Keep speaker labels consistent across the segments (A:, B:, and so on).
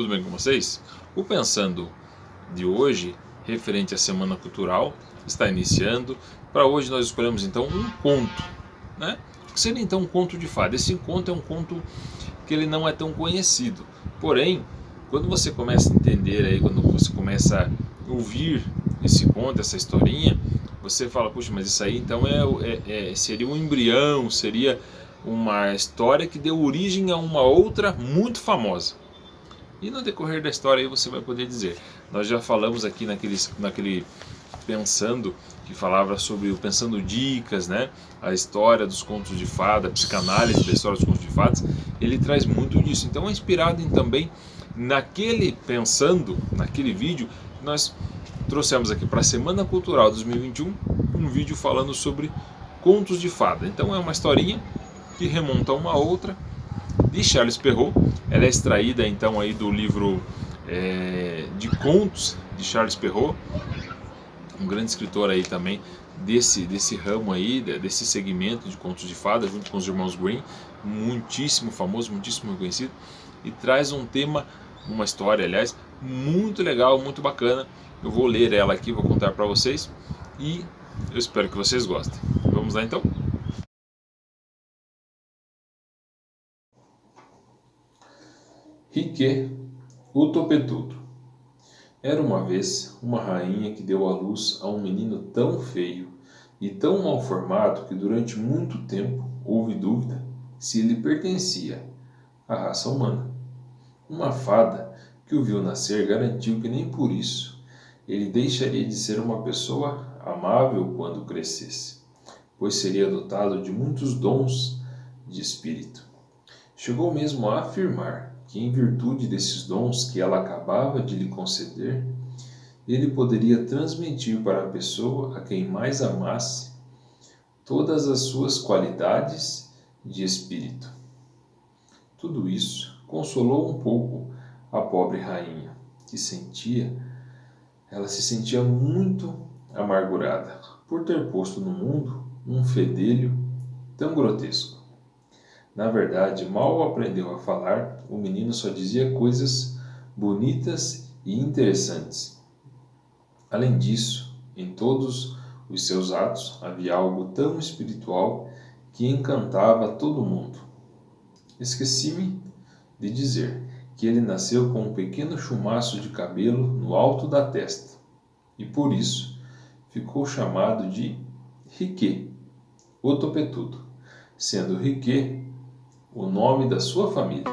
A: tudo bem com vocês? O Pensando de hoje, referente à Semana Cultural, está iniciando. Para hoje nós escolhemos então um conto, né? O que seria então um conto de fada? Esse conto é um conto que ele não é tão conhecido, porém, quando você começa a entender, aí, quando você começa a ouvir esse conto, essa historinha, você fala, puxa, mas isso aí então seria um embrião, seria uma história que deu origem a uma outra muito famosa. E no decorrer da história aí você vai poder dizer. Nós já falamos aqui naquele Pensando, que falava sobre o Pensando Dicas, né? A história dos contos de fada, a psicanálise da história dos contos de fadas. Ele traz muito disso. Então é inspirado também naquele Pensando, naquele vídeo, nós trouxemos aqui para a Semana Cultural 2021 um vídeo falando sobre contos de fada. Então é uma historinha que remonta a uma outra, de Charles Perrault. Ela é extraída então aí do livro de contos de Charles Perrault, um grande escritor aí também desse ramo aí, desse segmento de contos de fada, junto com os irmãos Grimm, muitíssimo famoso, muitíssimo reconhecido, e traz um tema, uma história, aliás, muito legal, muito bacana. Eu vou ler ela aqui, vou contar para vocês e eu espero que vocês gostem. Vamos lá então? Riquet, o topetudo. Era uma vez uma rainha que deu à luz a um menino tão feio e tão mal formado que durante muito tempo houve dúvida se ele pertencia à raça humana. Uma fada que o viu nascer garantiu que nem por isso ele deixaria de ser uma pessoa amável quando crescesse, pois seria dotado de muitos dons de espírito. Chegou mesmo a afirmar que, em virtude desses dons que ela acabava de lhe conceder, ele poderia transmitir para a pessoa a quem mais amasse todas as suas qualidades de espírito. Tudo isso consolou um pouco a pobre rainha, que ela se sentia muito amargurada por ter posto no mundo um fedelho tão grotesco. Na verdade, mal aprendeu a falar, o menino só dizia coisas bonitas e interessantes. Além disso, em todos os seus atos havia algo tão espiritual que encantava todo mundo. Esqueci-me de dizer que ele nasceu com um pequeno chumaço de cabelo no alto da testa, e por isso ficou chamado de Riquet, o topetudo, sendo Riquet o nome da sua família.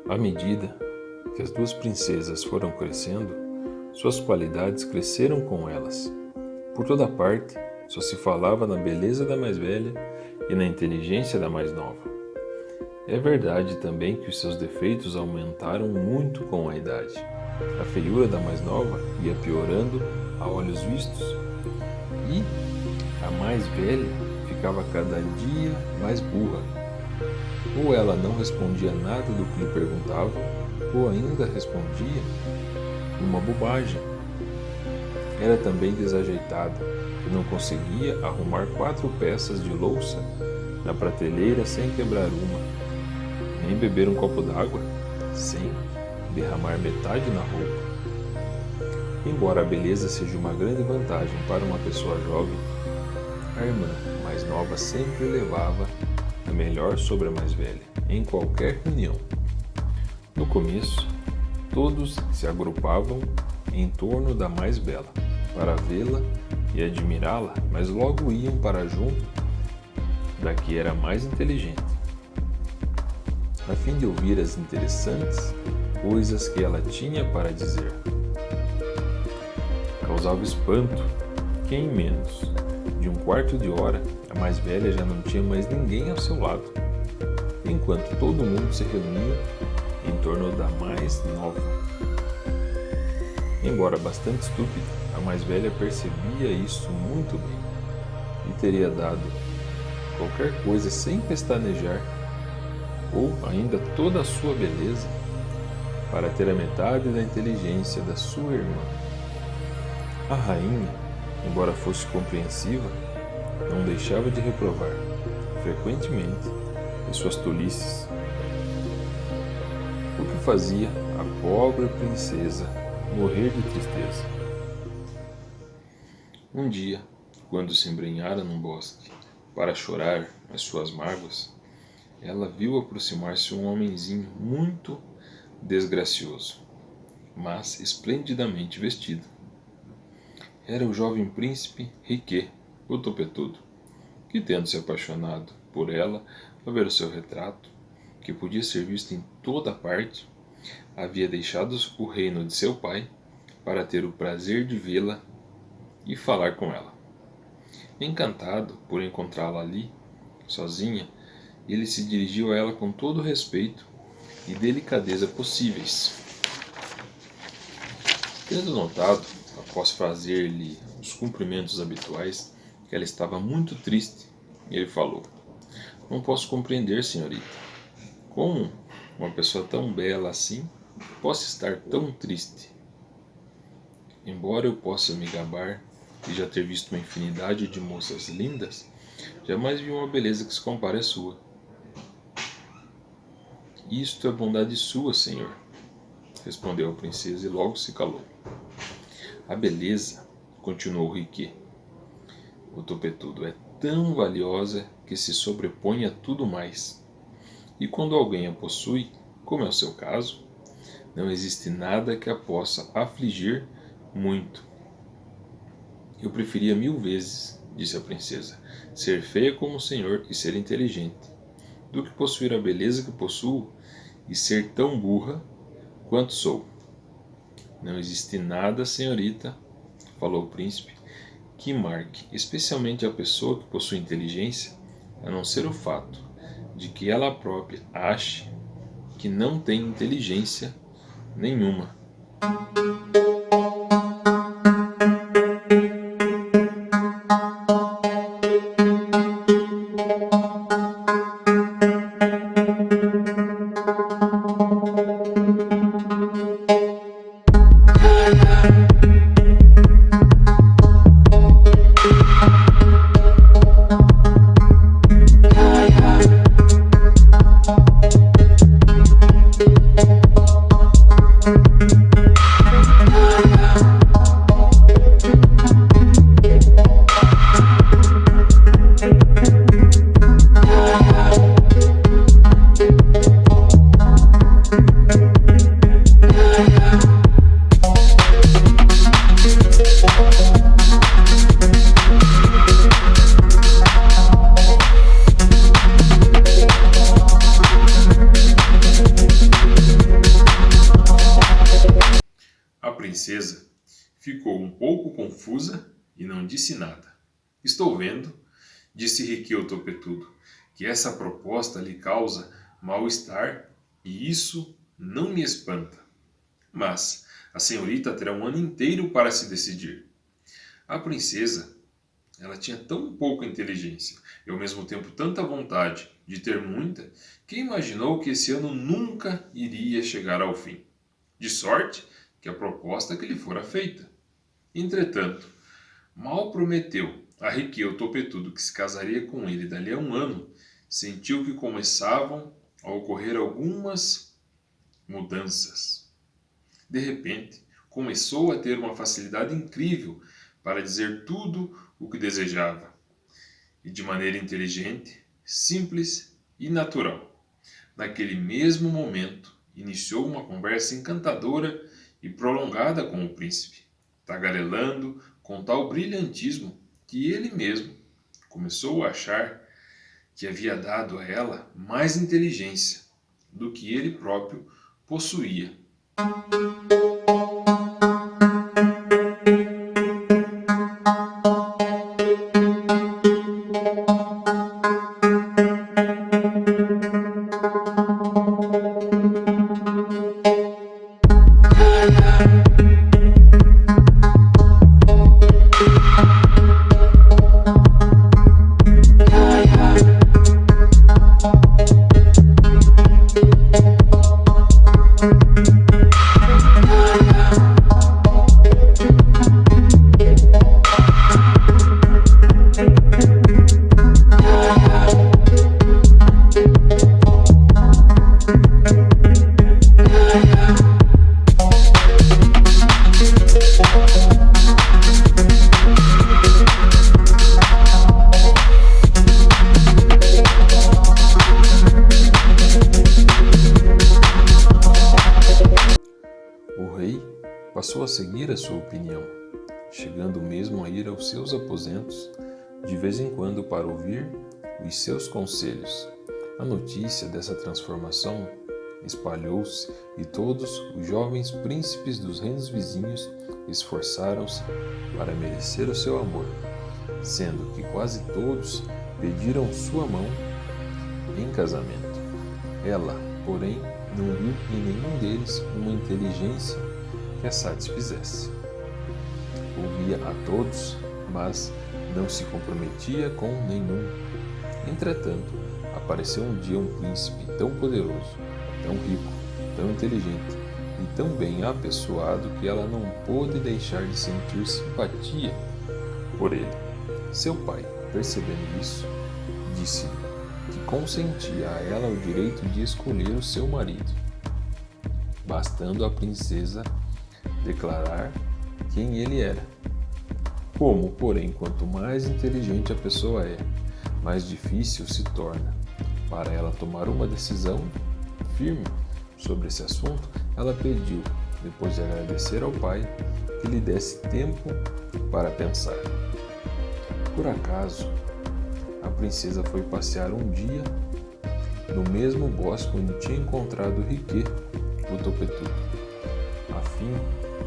A: À medida que as duas princesas foram crescendo, suas qualidades cresceram com elas. Por toda parte, só se falava na beleza da mais velha e na inteligência da mais nova. É verdade também que os seus defeitos aumentaram muito com a idade. A feiura da mais nova ia piorando a olhos vistos e a mais velha ficava cada dia mais burra. Ou ela não respondia nada do que lhe perguntavam, ou ainda respondia uma bobagem. Era também desajeitada e não conseguia arrumar 4 peças de louça na prateleira sem quebrar uma, nem beber um copo d'água sem derramar metade na roupa. Embora a beleza seja uma grande vantagem para uma pessoa jovem, a irmã mais nova sempre levava melhor sobre a mais velha, em qualquer reunião. No começo, Todos se agrupavam em torno da mais bela, para vê-la e admirá-la, mas logo iam para junto da que era mais inteligente, a fim de ouvir as interessantes coisas que ela tinha para dizer. Causava espanto que em menos de um quarto de hora a mais velha já não tinha mais ninguém ao seu lado, enquanto todo mundo se reunia em torno da mais nova. Embora bastante estúpida, a mais velha percebia isso muito bem e teria dado qualquer coisa sem pestanejar, ou ainda toda a sua beleza, para ter a metade da inteligência da sua irmã. A rainha, embora fosse compreensiva, não deixava de reprovar, frequentemente, de suas tolices, o que fazia a pobre princesa morrer de tristeza. Um dia, quando se embrenhara num bosque para chorar as suas mágoas, ela viu aproximar-se um homenzinho muito desgracioso, mas esplendidamente vestido. Era o jovem príncipe Riquet, o topetudo, que, tendo se apaixonado por ela ao ver o seu retrato, que podia ser visto em toda parte, havia deixado o reino de seu pai para ter o prazer de vê-la e falar com ela. Encantado por encontrá-la ali, sozinha, ele se dirigiu a ela com todo o respeito e delicadeza possíveis. Tendo notado, após fazer-lhe os cumprimentos habituais, que ela estava muito triste, ele falou: "Não posso compreender, senhorita, como uma pessoa tão bela assim possa estar tão triste. Embora eu possa me gabar de já ter visto uma infinidade de moças lindas, jamais vi uma beleza que se compare à sua." "Isto é bondade sua, senhor", respondeu a princesa e logo se calou. "A beleza", continuou Riquet, o topetudo, "é tão valiosa que se sobrepõe a tudo mais. E quando alguém a possui, como é o seu caso, não existe nada que a possa afligir muito." "Eu preferia 1000 vezes", disse a princesa, "ser feia como o senhor e ser inteligente, do que possuir a beleza que possuo e ser tão burra quanto sou." "Não existe nada, senhorita", falou o príncipe, "que marque especialmente a pessoa que possui inteligência, a não ser o fato de que ela própria ache que não tem inteligência nenhuma." A princesa ficou um pouco confusa e não disse nada. "Estou vendo", disse Riquet o topetudo, "que essa proposta lhe causa mal-estar e isso não me espanta. Mas a senhorita terá um ano inteiro para se decidir." A princesa, ela tinha tão pouca inteligência e ao mesmo tempo tanta vontade de ter muita, que imaginou que esse ano nunca iria chegar ao fim. De sorte que a proposta que lhe fora feita. Entretanto, mal prometeu a Riquet o topetudo que se casaria com ele dali a um ano, sentiu que começavam a ocorrer algumas mudanças. De repente, começou a ter uma facilidade incrível para dizer tudo o que desejava, e de maneira inteligente, simples e natural. Naquele mesmo momento, iniciou uma conversa encantadora e prolongada com o príncipe, tagarelando com tal brilhantismo que ele mesmo começou a achar que havia dado a ela mais inteligência do que ele próprio possuía. O rei passou a seguir a sua opinião, chegando mesmo a ir aos seus aposentos de vez em quando para ouvir os seus conselhos. A notícia dessa transformação espalhou-se e todos os jovens príncipes dos reinos vizinhos esforçaram-se para merecer o seu amor, sendo que quase todos pediram sua mão em casamento. Ela, porém, não viu em nenhum deles uma inteligência que a satisfizesse. Ouvia a todos, mas não se comprometia com nenhum. Entretanto, apareceu um dia um príncipe tão poderoso, tão rico, tão inteligente e tão bem apessoado que ela não pôde deixar de sentir simpatia por ele. Seu pai, percebendo isso, disse-lhe que consentia a ela o direito de escolher o seu marido, bastando a princesa declarar quem ele era. Como, porém, quanto mais inteligente a pessoa é, mais difícil se torna para ela tomar uma decisão firme sobre esse assunto, ela pediu, depois de agradecer ao pai, que lhe desse tempo para pensar. Por acaso, a princesa foi passear um dia no mesmo bosque onde tinha encontrado Riquet, o topetudo, a fim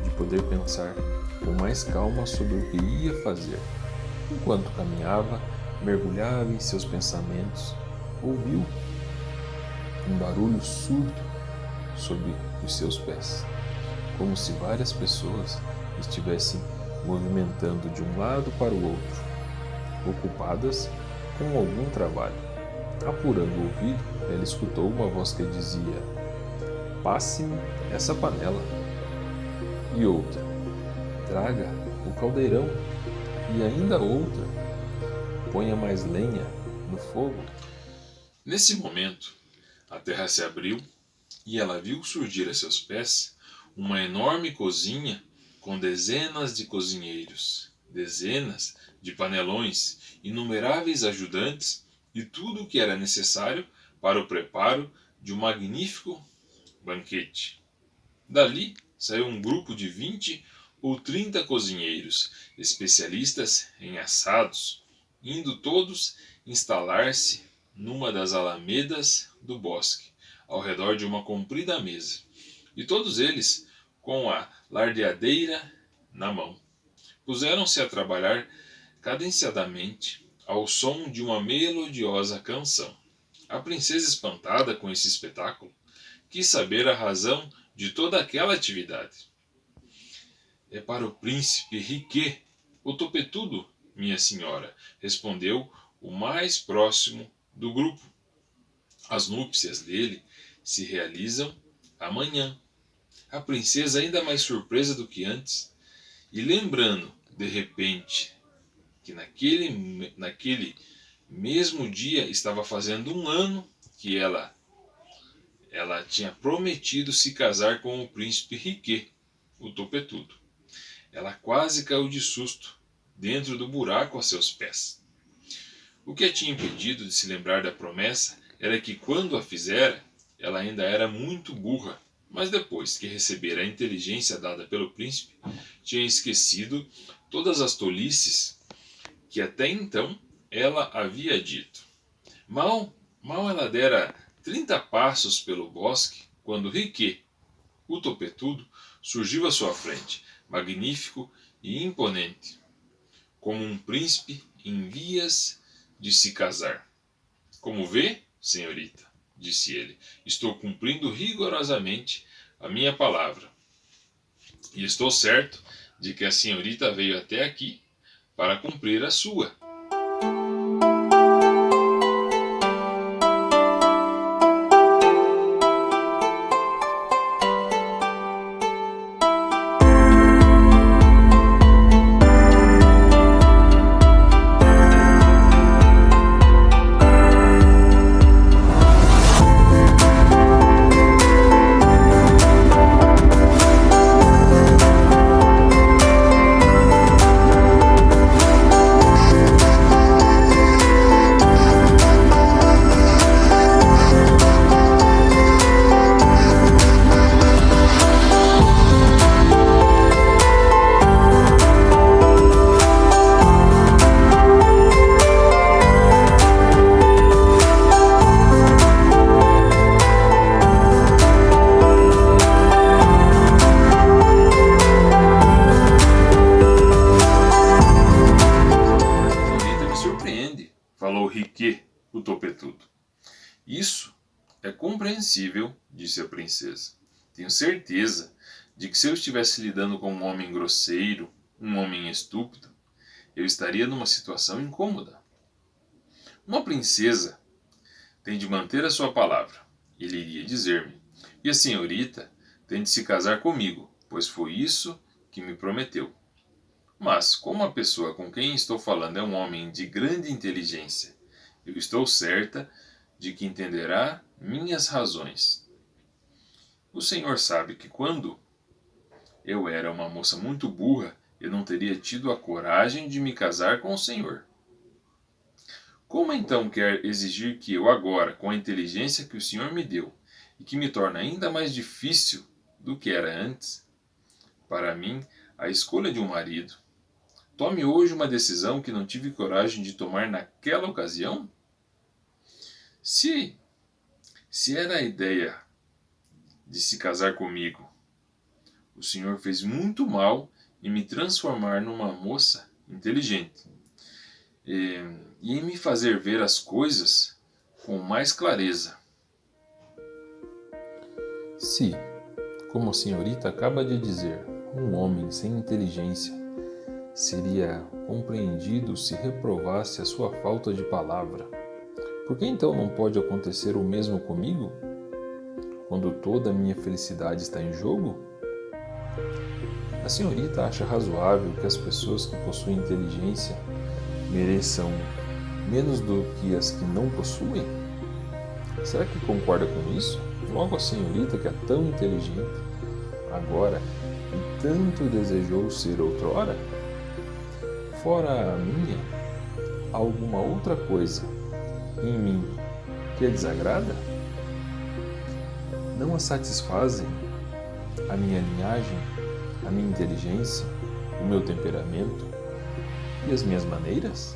A: de poder pensar com mais calma sobre o que ia fazer. Enquanto caminhava, mergulhava em seus pensamentos, ouviu um barulho surdo sob os seus pés, como se várias pessoas estivessem movimentando de um lado para o outro, ocupadas com algum trabalho. Apurando o ouvido, ela escutou uma voz que dizia: "Passe-me essa panela." E outra: "Traga o caldeirão." E ainda outra: "Ponha mais lenha no fogo." Nesse momento, a terra se abriu e ela viu surgir a seus pés uma enorme cozinha com dezenas de cozinheiros, dezenas de panelões, inumeráveis ajudantes e tudo o que era necessário para o preparo de um magnífico banquete. Dali saiu um grupo de 20 ou 30 cozinheiros, especialistas em assados, indo todos instalar-se numa das alamedas do bosque, ao redor de uma comprida mesa, e todos eles com a lardeadeira na mão. Puseram-se a trabalhar cadenciadamente ao som de uma melodiosa canção. A princesa, espantada com esse espetáculo, quis saber a razão de toda aquela atividade. "É para o príncipe Riquet, o topetudo, minha senhora," respondeu o mais próximo do grupo. "As núpcias dele se realizam amanhã." A princesa, ainda mais surpresa do que antes, e lembrando de repente que naquele mesmo dia estava fazendo um ano que ela tinha prometido se casar com o príncipe Riquet, o topetudo. Ela quase caiu de susto dentro do buraco a seus pés. O que a tinha impedido de se lembrar da promessa era que, quando a fizera, ela ainda era muito burra, mas depois que recebera a inteligência dada pelo príncipe, tinha esquecido todas as tolices que até então ela havia dito. Mal ela dera 30 passos pelo bosque, quando Riquet, o topetudo, surgiu à sua frente, magnífico e imponente, como um príncipe em vias de se casar. Como vê, senhorita, disse ele, estou cumprindo rigorosamente a minha palavra. E estou certo de que a senhorita veio até aqui para cumprir a sua. Falou Riquet, o topetudo. Isso é compreensível, disse a princesa. Tenho certeza de que se eu estivesse lidando com um homem grosseiro, um homem estúpido, eu estaria numa situação incômoda. Uma princesa tem de manter a sua palavra, ele iria dizer-me, e a senhorita tem de se casar comigo, pois foi isso que me prometeu. Mas, como a pessoa com quem estou falando é um homem de grande inteligência, eu estou certa de que entenderá minhas razões. O senhor sabe que quando eu era uma moça muito burra, eu não teria tido a coragem de me casar com o senhor. Como então quer exigir que eu agora, com a inteligência que o senhor me deu, e que me torna ainda mais difícil do que era antes, para mim, a escolha de um marido, tome hoje uma decisão que não tive coragem de tomar naquela ocasião? Se era a ideia de se casar comigo, o senhor fez muito mal em me transformar numa moça inteligente e em me fazer ver as coisas com mais clareza. Se, como a senhorita acaba de dizer, um homem sem inteligência seria compreendido se reprovasse a sua falta de palavra, por que então não pode acontecer o mesmo comigo? Quando toda a minha felicidade está em jogo? A senhorita acha razoável que as pessoas que possuem inteligência mereçam menos do que as que não possuem? Será que concorda com isso? Logo a senhorita, que é tão inteligente agora e tanto desejou ser outrora? Fora a minha, há alguma outra coisa em mim que a desagrada? Não a satisfazem a minha linhagem, a minha inteligência, o meu temperamento e as minhas maneiras?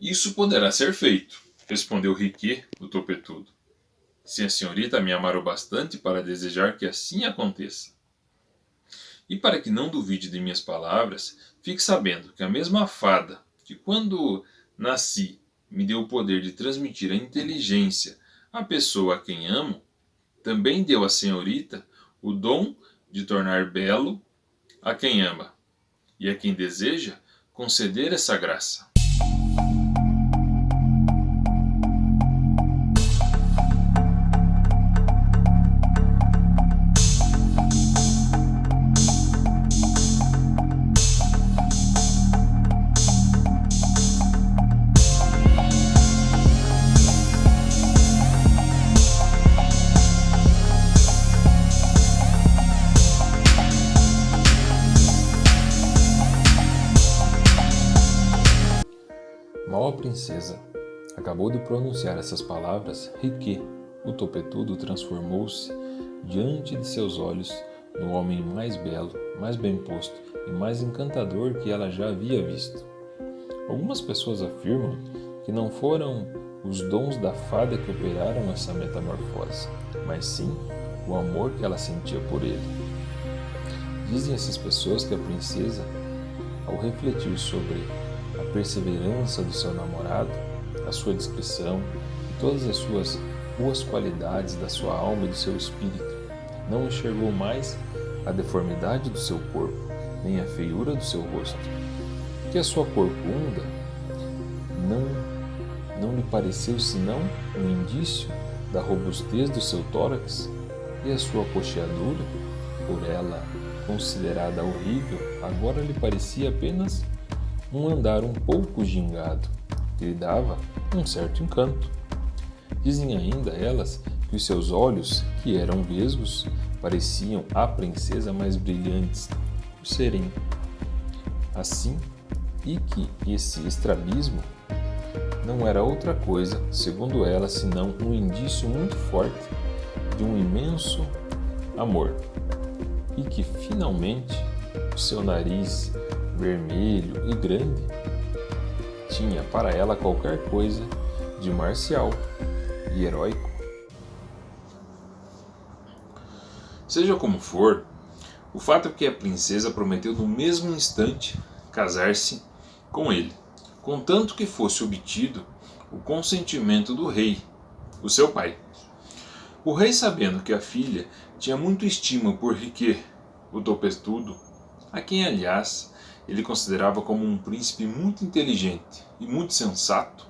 A: Isso poderá ser feito, respondeu Riquet, o topetudo. se a senhorita me amar o bastante para desejar que assim aconteça. E para que não duvide de minhas palavras, fique sabendo que a mesma fada que quando nasci me deu o poder de transmitir a inteligência à pessoa a quem amo, também deu à senhorita o dom de tornar belo a quem ama e a quem deseja conceder essa graça. Mal a princesa acabou de pronunciar essas palavras, Riquet, o topetudo, transformou-se diante de seus olhos no homem mais belo, mais bem posto e mais encantador que ela já havia visto. Algumas pessoas afirmam que não foram os dons da fada que operaram essa metamorfose, mas sim o amor que ela sentia por ele. Dizem essas pessoas que a princesa, ao refletir sobre a perseverança do seu namorado, a sua discrição e todas as suas boas qualidades da sua alma e do seu espírito, não enxergou mais a deformidade do seu corpo, nem a feiura do seu rosto. Que a sua corcunda não lhe pareceu senão um indício da robustez do seu tórax, e a sua coxeadura, por ela considerada horrível, agora lhe parecia apenas um andar um pouco gingado, que lhe dava um certo encanto. Dizem ainda elas que os seus olhos, que eram vesgos, pareciam à princesa mais brilhantes, por serem assim, e que esse estrabismo não era outra coisa, segundo ela, senão um indício muito forte de um imenso amor, e que finalmente o seu nariz vermelho e grande tinha para ela qualquer coisa de marcial e heróico. Seja como for, o fato é que a princesa prometeu no mesmo instante casar-se com ele, contanto que fosse obtido o consentimento do rei, o seu pai. O rei, sabendo que a filha tinha muito estima por Riquet, o topetudo, a quem, aliás, ele considerava como um príncipe muito inteligente e muito sensato,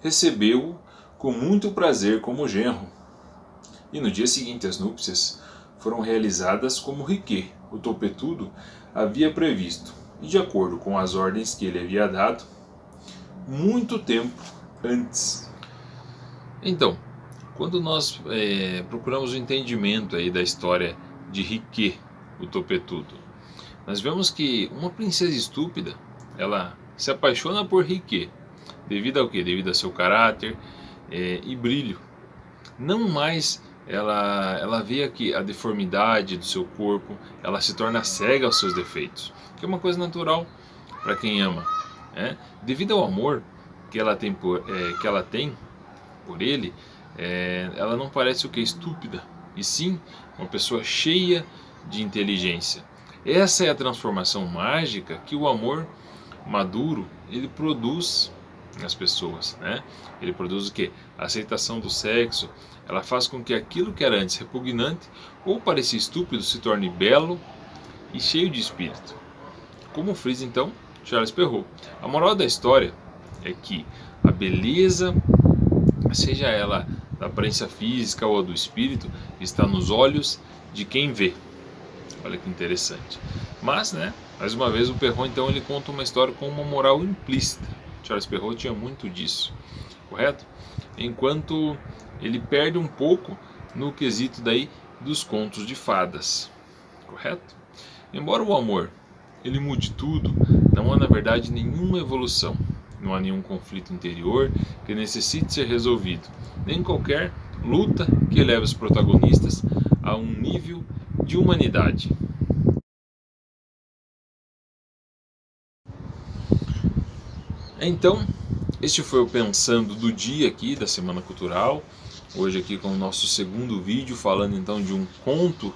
A: recebeu-o com muito prazer como genro. E no dia seguinte as núpcias foram realizadas como Riquet, o topetudo, havia previsto, e de acordo com as ordens que ele havia dado, muito tempo antes. Então, quando nós procuramos o entendimento aí da história de Riquet, o topetudo, nós vemos que uma princesa estúpida, ela se apaixona por Riquet, devido ao quê? Devido ao seu caráter e brilho. Não mais ela vê aqui a deformidade do seu corpo, ela se torna cega aos seus defeitos, que é uma coisa natural para quem ama. Devido ao amor que ela tem por ele, ela não parece o que? Estúpida, e sim uma pessoa cheia de inteligência. Essa é a transformação mágica que o amor maduro ele produz nas pessoas, Ele produz o que? A aceitação do sexo. Ela faz com que aquilo que era antes repugnante ou parecia estúpido se torne belo e cheio de espírito. Como frisa então Charles Perrault. A moral da história é que a beleza, seja ela da aparência física ou do espírito, está nos olhos de quem vê. Olha que interessante. Mas, mais uma vez o Perrault então ele conta uma história com uma moral implícita. Charles Perrault tinha muito disso, correto? Enquanto ele perde um pouco no quesito daí dos contos de fadas, correto? Embora o amor ele mude tudo, não há na verdade nenhuma evolução, não há nenhum conflito interior que necessite ser resolvido, nem qualquer luta que leve os protagonistas a um nível de humanidade. Então, este foi o Pensando do Dia aqui da Semana Cultural. hoje aqui com o nosso segundo vídeo, falando então de um conto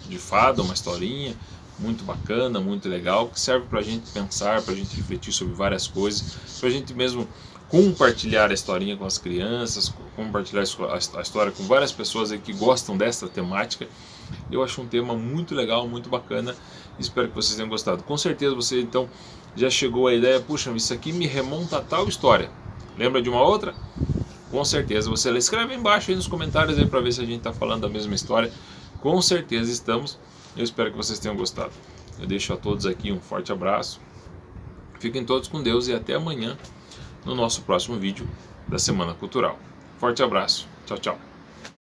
A: de fada, uma historinha muito bacana, muito legal, que serve para a gente pensar, para a gente refletir sobre várias coisas, para a gente mesmo compartilhar a historinha com as crianças, compartilhar a história com várias pessoas aí que gostam dessa temática. Eu acho um tema muito legal, muito bacana, espero que vocês tenham gostado. Com certeza você então já chegou à ideia, puxa, isso aqui me remonta a tal história, lembra de uma outra? Com certeza você escreve aí embaixo aí nos comentários aí para ver se a gente está falando da mesma história. Com certeza estamos. Eu espero que vocês tenham gostado. Eu deixo a todos aqui um forte abraço. Fiquem todos com Deus e até amanhã no nosso próximo vídeo da Semana Cultural. Forte abraço. Tchau, tchau.